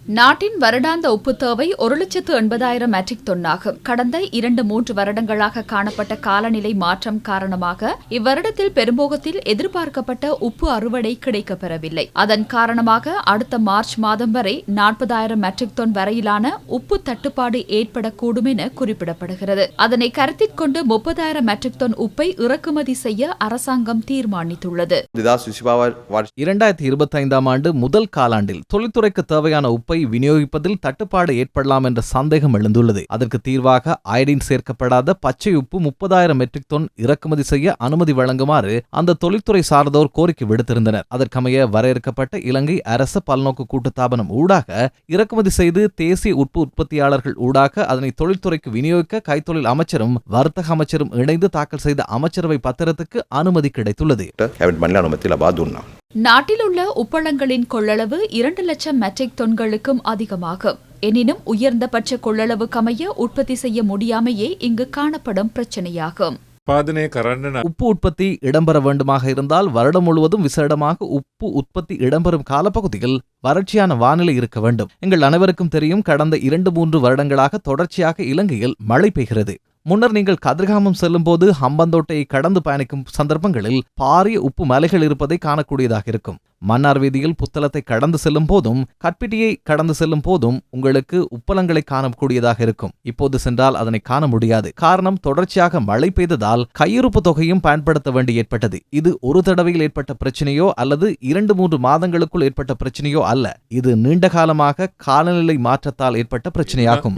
நாட்டின் வருடாந்த உப்பு தேவை 1,80,000 மெட்ரிக் டன்னாகும். கடந்த 2-3 வருடங்களாக காணப்பட்ட காலநிலை மாற்றம் காரணமாக இவ்வருடத்தில் பெரும்போகத்தில் எதிர்பார்க்கப்பட்ட உப்பு அறுவடை கிடைக்கப்பெறவில்லை. அதன் காரணமாக அடுத்த மார்ச் மாதம் வரை 40,000 மெட்ரிக் டன் வரையிலான உப்பு தட்டுப்பாடு ஏற்படக்கூடும் என குறிப்பிடப்படுகிறது. அதனை கருத்தில் கொண்டு 30,000 மெட்ரிக் டன் உப்பை இறக்குமதி செய்ய அரசாங்கம் தீர்மானித்துள்ளது. 2025 ஆண்டு முதல் காலாண்டில் தொழில்துறைக்கு தேவையான உப்பை விநியோகிப்பதில் தட்டுப்பாடு ஏற்படலாம் என்ற சந்தேகம் எழுந்துள்ளது. அதற்கு தீர்வாக அயோடின் சேர்க்கப்படாத பச்சை உப்பு 30,000 மெட்ரிக் டன் இறக்குமதி செய்ய அனுமதி வழங்குமாறு அந்த தொழில்துறை சார்ந்தோர் கோரிக்கை விடுத்திருந்தனர். அதற்கமைய வரையறுக்கப்பட்ட இலங்கை அரசு பல்நோக்கு கூட்டுத்தாபனம் ஊடாக இறக்குமதி செய்து தேசிய உப்பு உற்பத்தியாளர்கள் ஊடாக அதனை தொழில்துறைக்கு விநியோகிக்க கைத்தொழில் அமைச்சரும் வர்த்தக அமைச்சரும் இணைந்து தாக்கல் செய்த அமைச்சரவை பத்திரத்துக்கு அனுமதி கிடைத்துள்ளது. நாட்டில் உள்ள உப்பளங்களின் கொள்ளளவு 2 லட்சம் மெட்ரிக் டன்களுக்கும் அதிகமாகும். எனினும் உயர்ந்தபட்ச கொள்ளளவுக்கமைய உற்பத்தி செய்ய முடியாமையே இங்கு காணப்படும் பிரச்சினையாகும். உப்பு உற்பத்தி இடம்பெற வேண்டுமாக இருந்தால் வருடம் முழுவதும் விசேடமாக உப்பு உற்பத்தி இடம்பெறும் காலப்பகுதியில் வறட்சியான வானிலை இருக்க வேண்டும். எங்கள் அனைவருக்கும் தெரியும், கடந்த 2-3 வருடங்களாக தொடர்ச்சியாக இலங்கையில் மழை பெய்கிறது. முன்னர் நீங்கள் கதிர்காமம் செல்லும் போது ஹம்பந்தோட்டையை கடந்து பயணிக்கும் சந்தர்ப்பங்களில் பாரிய உப்பு மலைகள் இருப்பதை காணக்கூடியதாக இருக்கும். மன்னார் வீதியில் புத்தளத்தை கடந்து செல்லும் போதும் கற்பிட்டியை கடந்து செல்லும் போதும் உங்களுக்கு உப்பளங்களை காணக்கூடியதாக இருக்கும். இப்போது சென்றால் அதனை காண முடியாது. காரணம், தொடர்ச்சியாக மழை பெய்ததால் கையிருப்பு தொகையும் பயன்படுத்த வேண்டி ஏற்பட்டது. இது ஒரு தடவையில் ஏற்பட்ட பிரச்சனையோ அல்லது 2-3 மாதங்களுக்குள் ஏற்பட்ட பிரச்சனையோ அல்ல. இது நீண்ட காலமாக காலநிலை மாற்றத்தால் ஏற்பட்ட பிரச்சனையாகும்.